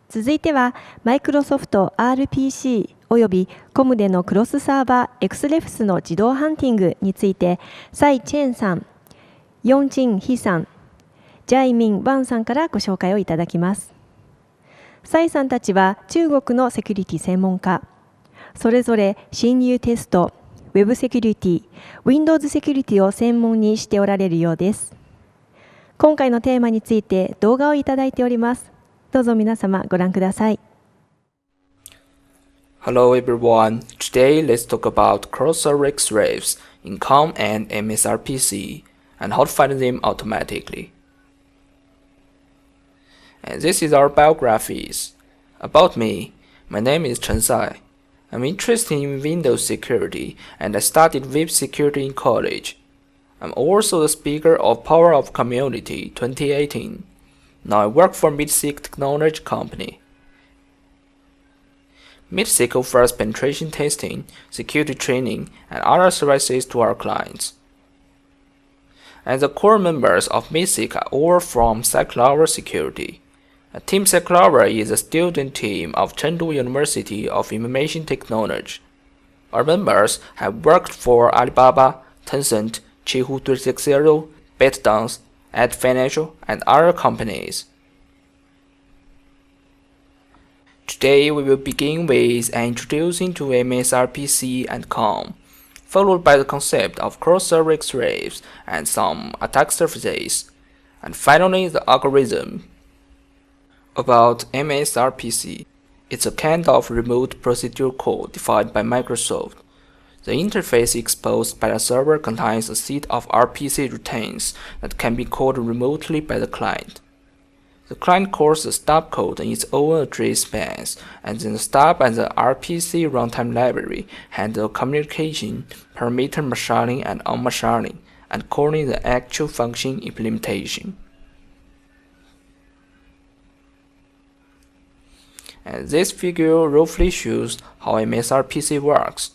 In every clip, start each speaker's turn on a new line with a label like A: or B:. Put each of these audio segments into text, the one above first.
A: 続いては、マイクロソフト RPC および COM でのクロスサーバー Xrefs の自動ハンティングについて、サイ・チェンさん、ヨン・チン・ヒさん、ジャイ・ミン・ワンさんからご紹介をいただきます。サイさんたちは中国のセキュリティ専門家。それぞれ侵入テスト、Web セキュリティ、Windows セキュリティを専門にしておられるようです。今回のテーマについて動画をいただいております。どうぞ皆様ご覧ください。
B: Hello everyone, today let's talk about cross-server Xrefs in COM and MSRPC and how to find them automatically. And this is our biographies. About me, my name is Chen Sai. I'm interested in Windows security and I studied web security in college. I'm also the speaker of Power of Community 2018. Now I work for MIDL technology company. MIDL offers penetration testing, security training, and other services to our clients. And the core members of MIDL are all from Cloaking Security. Team Cloaking is a student team of Chengdu University of Information Technology. Our members have worked for Alibaba, Tencent, Qihoo 360, ByteDance, Ant Financial, and other companies. Today we will begin with an introduction to MSRPC and COM, followed by the concept of cross-server Xrefs and some attack surfaces, and finally the algorithm. About MSRPC, it's a kind of remote procedure code defined by Microsoft. The interface exposed by the server contains a set of RPC routines that can be called remotely by the client. The client calls the stub code in its own address space, and then the stub and the RPC runtime library handle communication, parameter marshalling and unmarshalling, and calling the actual function implementation. And this figure roughly shows how MSRPC works.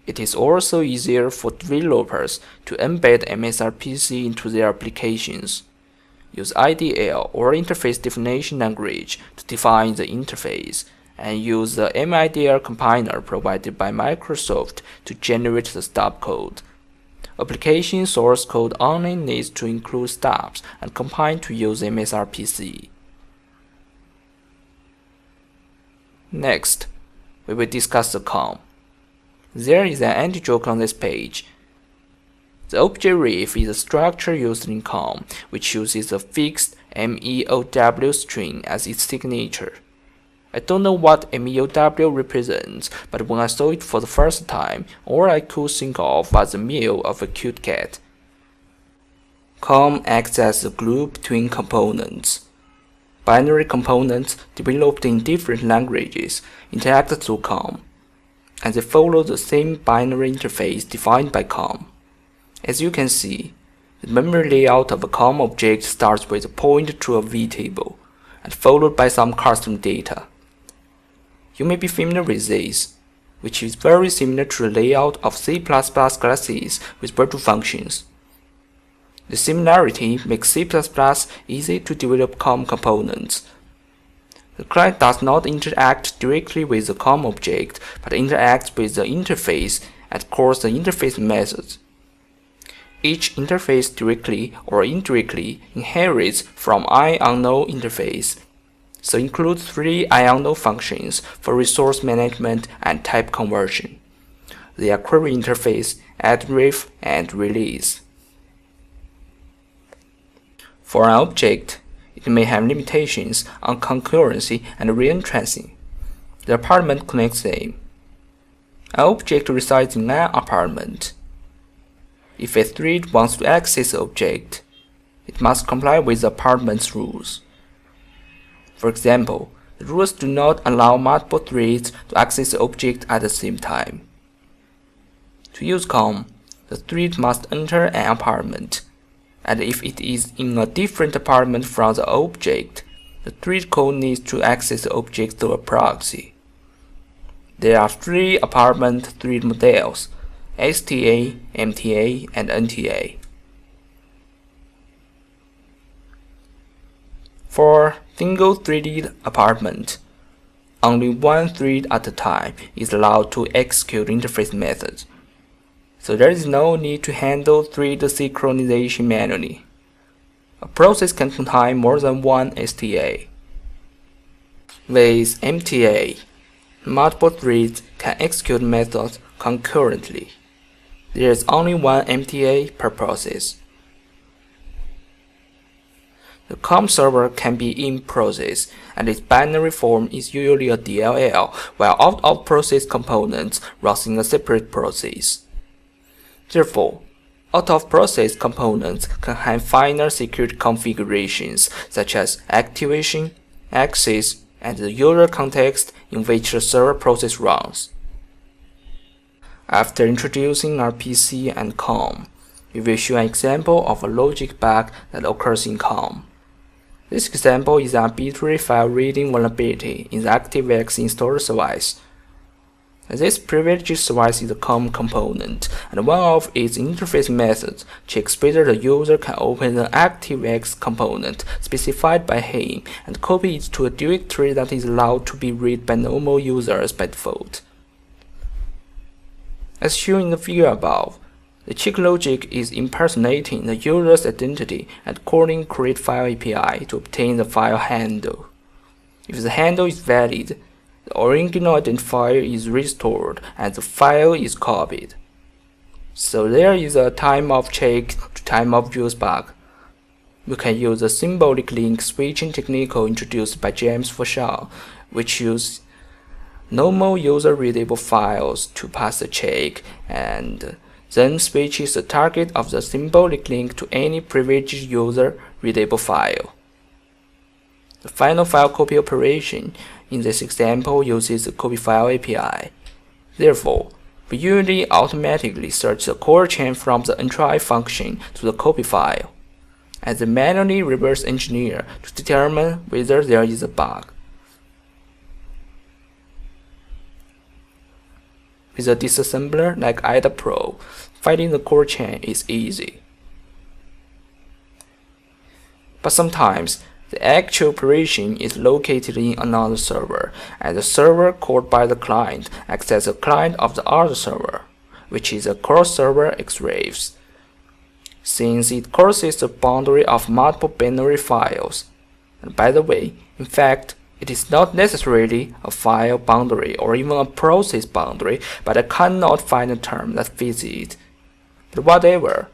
B: It is also easier for developers to embed MSRPC into their applications. Use IDL or Interface Definition Language to define the interface, and use the MIDL compiler provided by Microsoft to generate the stub code. Application source code only needs to include stubs and compile to use MSRPC. Next, we will discuss the COM. There is an anti-joke on this page. The object ref is a structure used in COM, which uses a fixed MEOW string as its signature. I don't know what MEOW represents, but when I saw it for the first time, all I could think of was the meow of a cute cat. COM acts as a glue between components. Binary components developed in different languages interact through COM, and they follow the same binary interface defined by COM. As you can see, the memory layout of a COM object starts with a pointer to a vtable, and followed by some custom data. You may be familiar with this, which is very similar to the layout of C++ classes with virtual functions. The similarity makes C++ easy to develop COM components. The client does not interact directly with the COM object, but interacts with the interface and calls the interface methods. Each interface directly or indirectly inherits from IUnknown interface, so includes 3 IUnknown functions for resource management and type conversion. They are query interface, addref, and release. For an object, it may have limitations on concurrency and reentrancing. The apartment connects them. An object resides in an apartment. If a thread wants to access the object, it must comply with the apartment's rules. For example, the rules do not allow multiple threads to access the object at the same time. To use COM, the thread must enter an apartment, and if it is in a different apartment from the object, the thread code needs to access the object through a proxy. There are 3 apartment thread models: STA, MTA, and NTA. For single-threaded apartment, only one thread at a time is allowed to execute interface methods, so there is no need to handle thread synchronization manually. A process can contain more than one STA. With MTA, multiple threads can execute methods concurrently. There is only one MTA per process. The COM server can be in process, and its binary form is usually a DLL, while out-of-process components run in a separate process. Therefore, out-of-process components can have finer security configurations such as activation, access, and the user context in which the server process runs. After introducing RPC and COM, we will show an example of a logic bug that occurs in COM. This example is an arbitrary file reading vulnerability in the ActiveX installer service. This privileged service is a COM component, and one of its interface methods checks whether the user can open an ActiveX component specified by him and copy it to a directory that is allowed to be read by normal users by default. As shown in the figure above, the check logic is impersonating the user's identity and calling createFile API to obtain the file handle. If the handle is valid, the original identifier is restored and the file is copied. So there is a time of check to time of use bug. We can use the symbolic link switching technique introduced by James Forshaw, which uses normal user readable files to pass the check and then switches the target of the symbolic link to any privileged user readable file. The final file copy operation in this example uses the copyFile API. Therefore, we usually automatically search the core chain from the entry function to the copy file, and then manually reverse engineer to determine whether there is a bug. With a disassembler like Out-of-Proc, finding the core chain is easy. But sometimes, the actual operation is located in another server, and the server called by the client acts as a client of the other server, which is a cross-server Xrefs, since it crosses the boundary of multiple binary files. And by the way, in fact, it is not necessarily a file boundary or even a process boundary, but I cannot find a term that fits it. But whatever,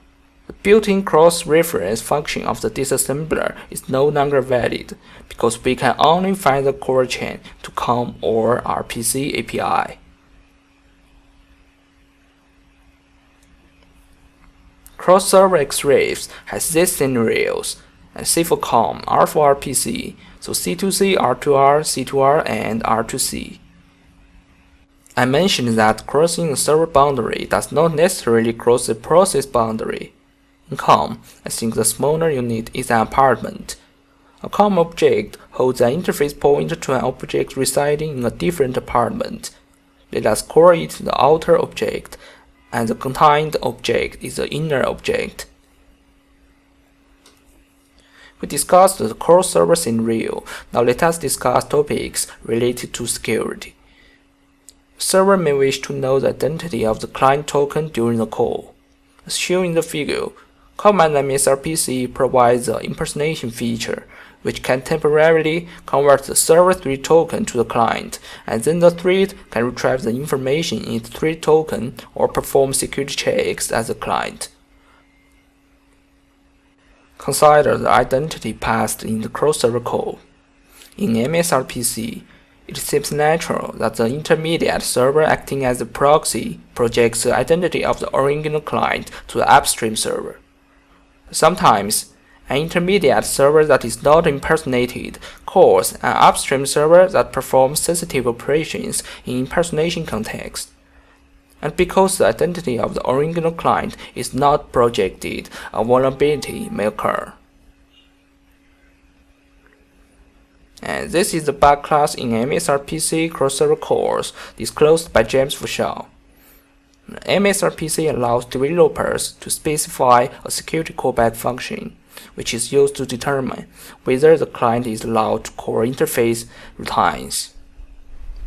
B: the built-in cross-reference function of the disassembler is no longer valid, because we can only find the core chain to COM or RPC API. Cross-server Xrefs has these scenarios, and C for COM, R for RPC, so C2C, R2R, C2R, and R2C. I mentioned that crossing a server boundary does not necessarily cross the process boundary. In COM, I think the smaller unit is an apartment. A COM object holds an interface pointer to an object residing in a different apartment. Let us call it the outer object, and the contained object is the inner object. We discussed the cross-server scenario. Now let us discuss topics related to security. The server may wish to know the identity of the client token during the call. As shown in the figure, Command MSRPC provides the impersonation feature, which can temporarily convert the server thread token to the client, and then the thread can retrieve the information in its thread token or perform security checks as a client. Consider the identity passed in the cross-server call. In MSRPC, it seems natural that the intermediate server acting as a proxy projects the identity of the original client to the upstream server. Sometimes, an intermediate server that is not impersonated calls an upstream server that performs sensitive operations in impersonation context. And because the identity of the original client is not projected, a vulnerability may occur. And this is the bug class in MSRPC cross-server calls disclosed by James Forshaw. MSRPC allows developers to specify a security callback function, which is used to determine whether the client is allowed to call interface routines.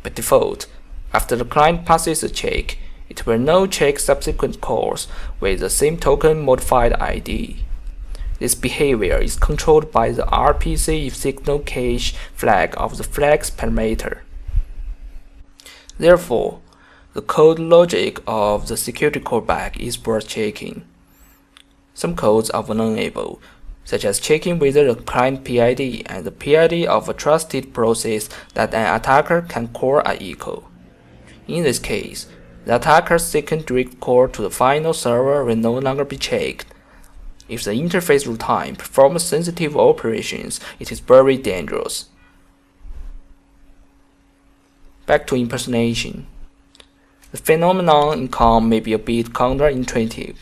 B: By default, after the client passes the check, it will now check subsequent calls with the same token modified ID. This behavior is controlled by the RPC signal cache flag of the flags parameter. Therefore, the code logic of the security callback is worth checking. Some codes are vulnerable, such as checking whether the client PID and the PID of a trusted process that an attacker can call are equal. In this case, the attacker's second direct call to the final server will no longer be checked. If the interface routine performs sensitive operations, it is very dangerous. Back to impersonation. The phenomenon in COM may be a bit counterintuitive.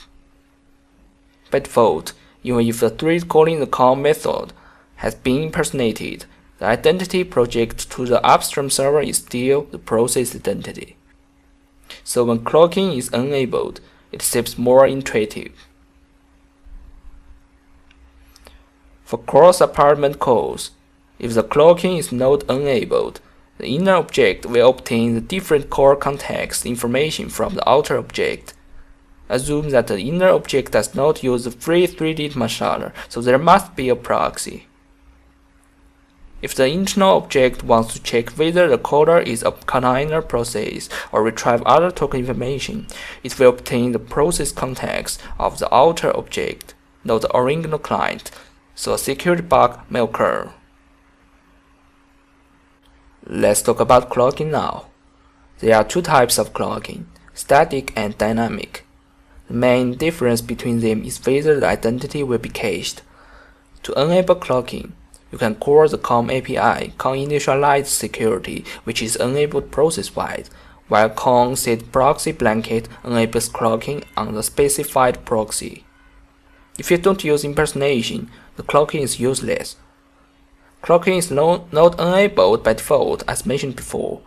B: By default, even if the thread calling the COM method has been impersonated, the identity projected to the upstream server is still the process identity. So when clocking is enabled, it seems more intuitive. For cross-apartment calls, if the clocking is not enabled, the inner object will obtain the different core context information from the outer object. Assume that the inner object does not use the free-threaded marshaller, so there must be a proxy. If the internal object wants to check whether the caller is a container process or retrieve other token information, it will obtain the process context of the outer object, not the original client, so a security bug may occur. Let's talk about clocking now. There are two types of clocking, static and dynamic. The main difference between them is whether the identity will be cached. To enable clocking, you can call the COM API COM initialized security, which is enabled process-wide, while COM set proxy blanket enables clocking on the specified proxy. If you don't use impersonation, the clocking is useless. Clocking is not enabled by default as mentioned before.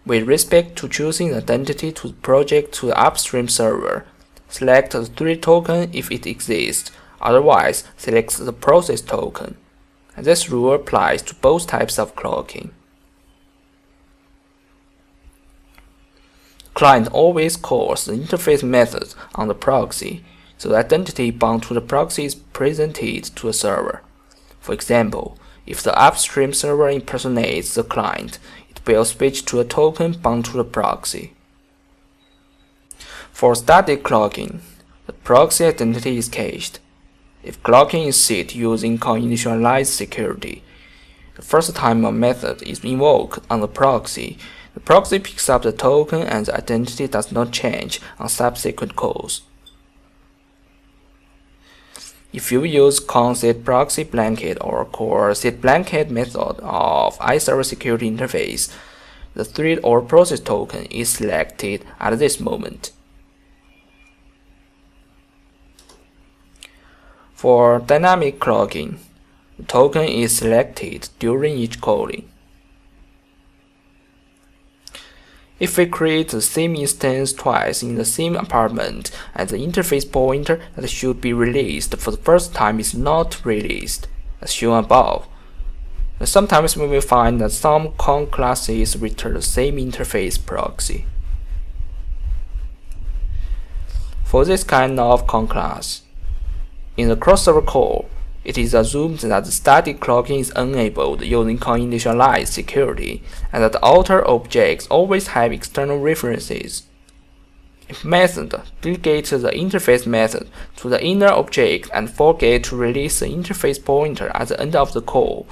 B: With respect to choosing the identity to the project to the upstream server, select the thread token if it exists, otherwise select the process token. And this rule applies to both types of clocking. Client always calls the interface method on the proxy, so the identity bound to the proxy is presented to the server. For example, if the upstream server impersonates the client, it will switch to a token bound to the proxy. For static clocking, the proxy identity is cached. If clocking is set using COM initialized security, the first time a method is invoked on the proxy picks up the token and the identity does not change on subsequent calls. If you use COM set proxy blanket or core set blanket method of iServer security interface, the thread or process token is selected at this moment. For dynamic clocking, the token is selected during each calling. If we create the same instance twice in the same apartment and the interface pointer that should be released for the first time is not released, as shown above, then sometimes we will find that some COM classes return the same interface proxy. For this kind of COM class, in the cross-server call, it is assumed that the static clocking is enabled using COM initialized security, and that the outer objects always have external references. If method delegates the interface method to the inner object and forget to release the interface pointer at the end of the call,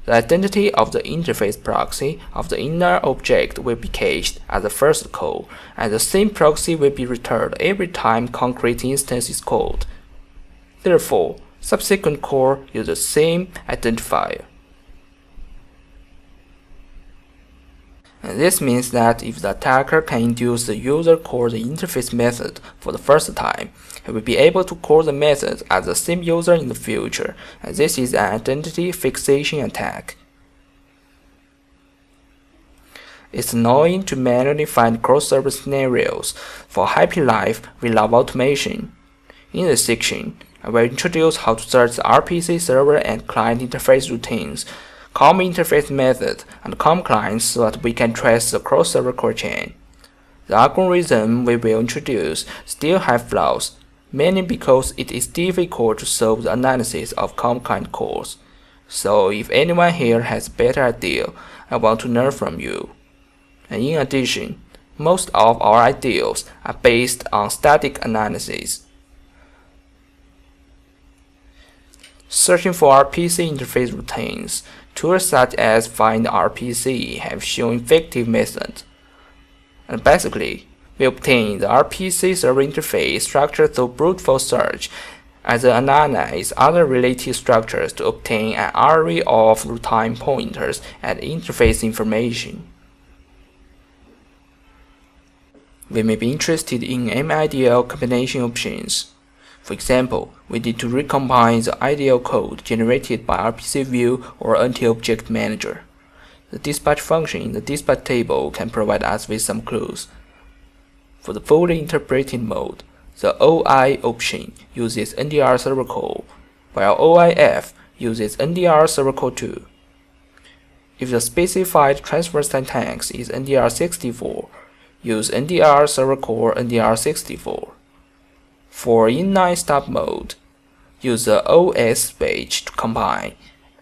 B: the identity of the interface proxy of the inner object will be cached at the first call, and the same proxy will be returned every time concrete instance is called. Therefore, subsequent call use the same identifier. And this means that if the attacker can induce the user call the interface method for the first time, he will be able to call the method as the same user in the future, and this is an identity fixation attack. It's annoying to manually find cross-server scenarios for happy life without automation. In this section, I will introduce how to search the RPC server and client interface routines, COM interface method, and COM clients so that we can trace the cross-server core chain. The algorithm we will introduce still have flaws, mainly because it is difficult to solve the analysis of COM client calls. So if anyone here has a better idea, I want to learn from you. And in addition, most of our ideas are based on static analysis. Searching for RPC interface routines, tools such as Find RPC have shown effective methods. And basically, we obtain the RPC server interface structure through brute force search, and then analyze other related structures to obtain an array of routine pointers and interface information. We may be interested in MIDL combination options. For example, we need to recombine the IDL code generated by RPC view or NT-object manager. The dispatch function in the dispatch table can provide us with some clues. For the fully interpreted mode, the OI option uses NDR server call, while Oicf uses NDR server call too. If the specified transfer syntax is NDR64, use NDR server call NDR64. For inline stop mode, use the OS switch to combine,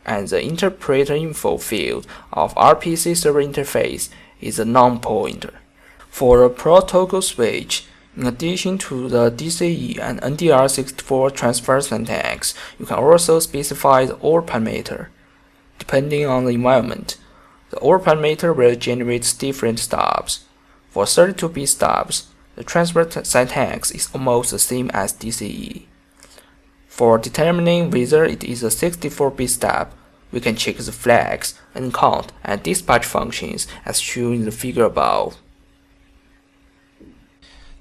B: and the interpreter info field of RPC server interface is a non-pointer. For a protocol switch, in addition to the DCE and NDR64 transfer syntax, you can also specify the OR parameter. Depending on the environment, the OR parameter will generate different stubs. For 32-bit stubs, the transfer syntax is almost the same as DCE. For determining whether it is a 64-bit stub, we can check the flags, uncount, and dispatch functions as shown in the figure above.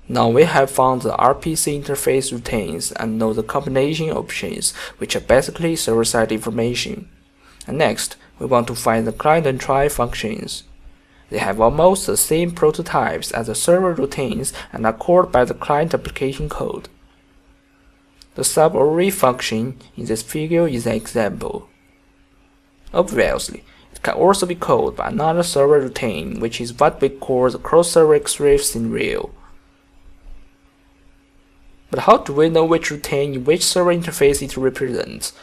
B: Now we have found the RPC interface routines and know the combination options, which are basically server-side information. And next, we want to find the client and try functions. They have almost the same prototypes as the server routines and are called by the client application code. The subarray function in this figure is an example. Obviously, it can also be called by another server routine, which is what we call the cross-server Xrefs in real. But how do we know which routine in which server interface it represents?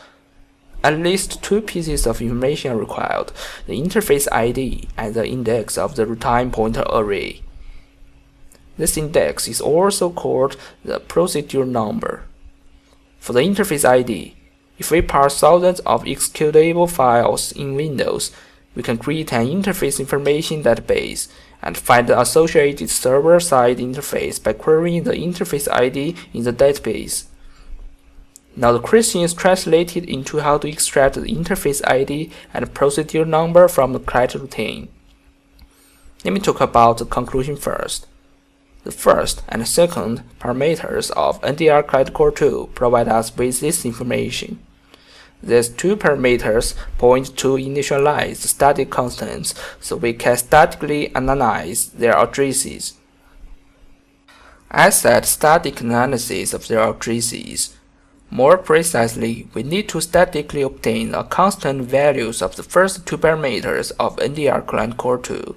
B: At least two pieces of information are required: the interface ID and the index of the routine pointer array. This index is also called the procedure number. For the interface ID, if we parse thousands of executable files in Windows, we can create an interface information database and find the associated server-side interface by querying the interface ID in the database. Now the question is translated into how to extract the interface ID and procedure number from the client routine. Let me talk about the conclusion first. The first and second parameters of NDR client core 2 provide us with this information. These two parameters point to initialize the static constants, so we can statically analyze their addresses. As said, static analysis of their addresses. More precisely, we need to statically obtain the constant values of the first two parameters of NDR client core 2,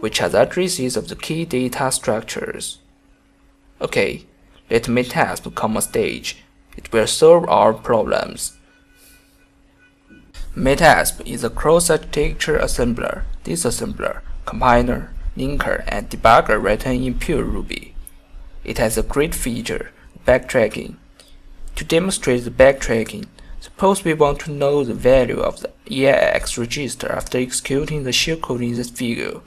B: which are the addresses of the key data structures. Okay, let Metasm come on stage. It will solve our problems. Metasm is a cross-architecture assembler, disassembler, compiler, linker, and debugger written in pure Ruby. It has a great feature, backtracking. To demonstrate the backtracking, suppose we want to know the value of the EAX register after executing the shellcode in this figure.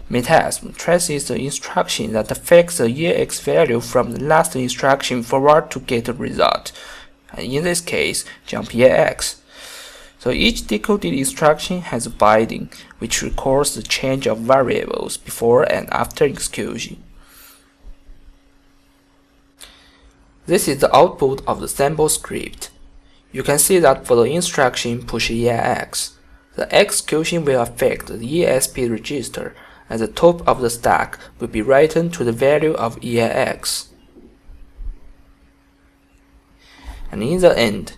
B: Metasm traces the instruction that affects the EAX value from the last instruction forward to get the result, and in this case, jump EAX. So each decoded instruction has a binding, which records the change of variables before and after execution. This is the output of the sample script. You can see that for the instruction push EAX, the execution will affect the ESP register, and the top of the stack will be written to the value of EAX. and in the end,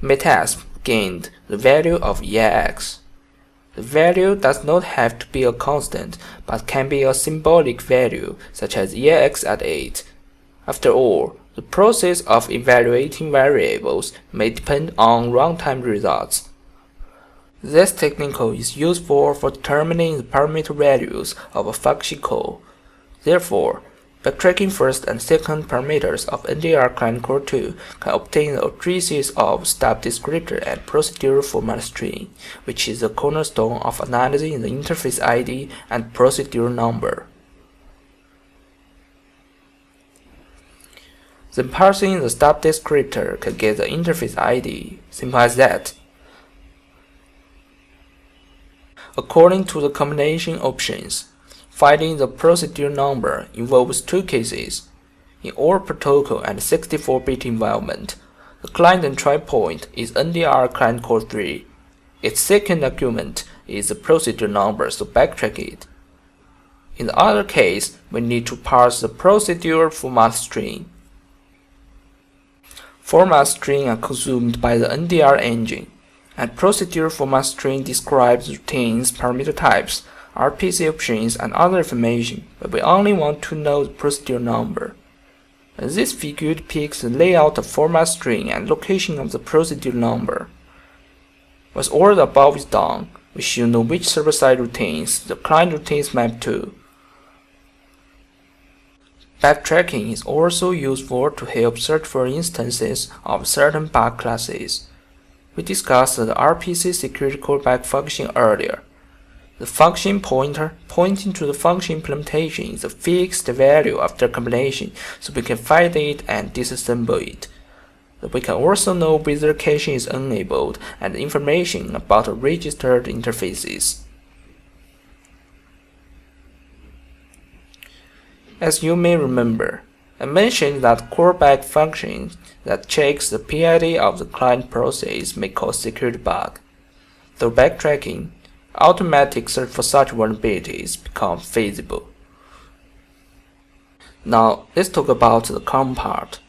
B: Metasm gained the value of EIX. The value does not have to be a constant, but can be a symbolic value, such as EIX at 8. After all, the process of evaluating variables may depend on runtime results. This technique is useful for determining the parameter values of a function call. Therefore, backtracking first and second parameters of NDR client core 2 can obtain the addresses of stub descriptor and procedural format string, which is the cornerstone of analyzing the interface ID and procedural number. Then parsing the stub descriptor can get the interface ID, simple as that. According to the combination options, finding the procedure number involves two cases. In all protocol and 64-bit environment, the client entry point is NDR client core 3. Its second argument is the procedure number, so backtrack it. In the other case, we need to parse the procedure format string. Format string are consumed by the NDR engine, and procedure format string describes routines, parameter types, RPC options, and other information, but we only want to know the procedure number. And this figure depicts the layout of format string and location of the procedure number. Once all the above is done, we should know which server-side routines the client routines map to. Backtracking is also useful to help search for instances of certain bug classes. We discussed the RPC security callback function earlier. The function pointer pointing to the function implementation is a fixed value after compilation, so we can find it and disassemble it. We can also know whether caching is enabled and information about registered interfaces. As you may remember, I mentioned that callback function that checks the PID of the client process may cause security bug. Through backtracking, automatic search for such vulnerabilities becomes feasible. Now, let's talk about the COM part.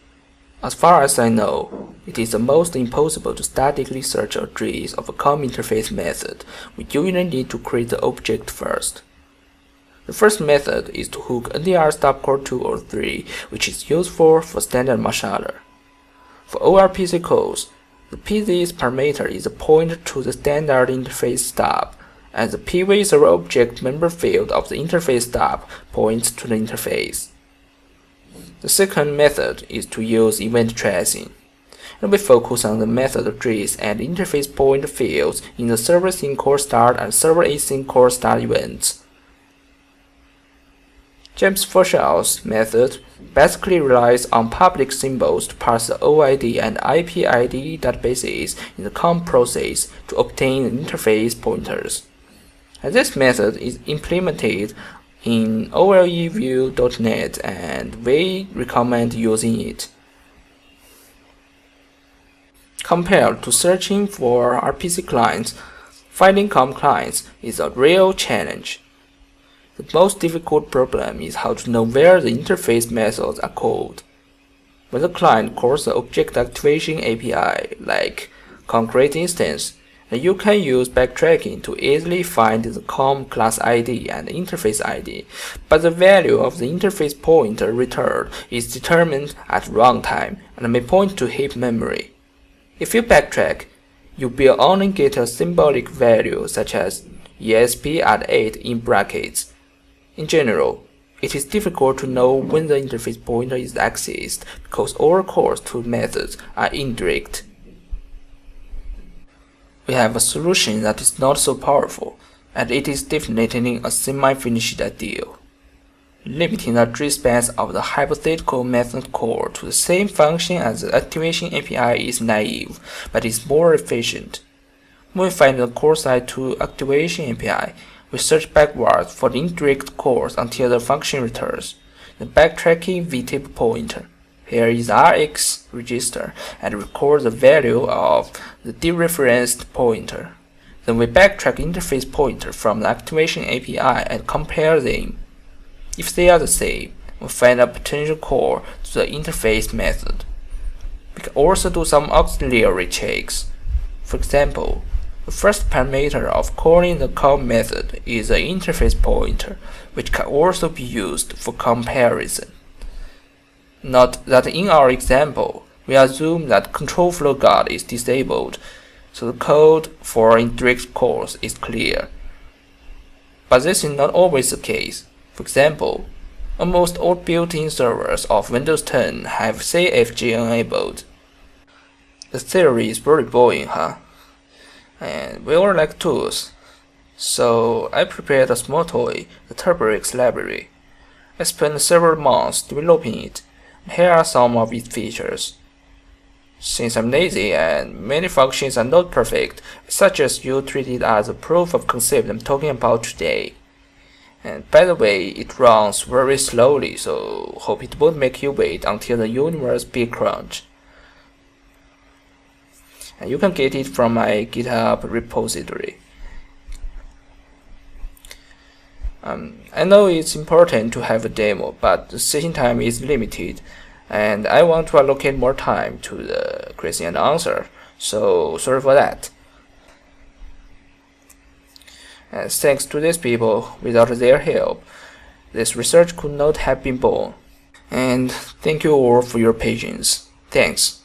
B: As far as I know, it is almost impossible to statically search the address of a COM interface method. We usually need to create the object first. The first method is to hook NDR stub core 2 or 3, which is useful for standard marshaller. For ORPC calls, the PZ's parameter is a pointer to the standard interface stub, and the PV server object member field of the interface stub points to the interface. The second method is to use event tracing, and we focus on the method address and interface point fields in the server sync call start and server async call start events. James Forshall's method basically relies on public symbols to parse the OID and IP ID databases in the COM process to obtain interface pointers. And this method is implemented in OLEview.net, and we recommend using it. Compared to searching for RPC clients, finding COM clients is a real challenge. The most difficult problem is how to know where the interface methods are called. When the client calls the object activation API, like concrete instance, then you can use backtracking to easily find the COM class ID and interface ID, but the value of the interface pointer returned is determined at runtime and may point to heap memory. If you backtrack, you will only get a symbolic value such as ESP at 8 in brackets. In general, it is difficult to know when the interface pointer is accessed because all calls to methods are indirect. We have a solution that is not so powerful, and it is definitely a semi-finished ideal. Limiting the address space of the hypothetical method call to the same function as the activation API is naive, but is more efficient. When we find the call side to activation API, we search backwards for the indirect calls until the function returns. The backtracking vtable pointer. Here is Rx register and record the value of the dereferenced pointer. Then we backtrack interface pointer from the activation API and compare them. If they are the same, we find a potential call to the interface method. We can also do some auxiliary checks. For example, the first parameter of calling the COM method is an interface pointer, which can also be used for comparison. Note that in our example, we assume that control flow guard is disabled, so the code for indirect calls is clear. But this is not always the case. For example, almost all built-in servers of Windows 10 have CFG enabled. The theory is very boring, huh? And we all like tools. So I prepared a small toy, the TurboRex library. I spent several months developing it. Here are some of its features. Since I'm lazy and many functions are not perfect, I suggest you treat it as a proof of concept I'm talking about today. And by the way, it runs very slowly, so hope it won't make you wait until the universe big crunch. And you can get it from my GitHub repository. I know it's important to have a demo, but the session time is limited, and I want to allocate more time to the question and answer, so sorry for that. And thanks to these people, without their help, this research could not have been born. And thank you all for your patience. Thanks.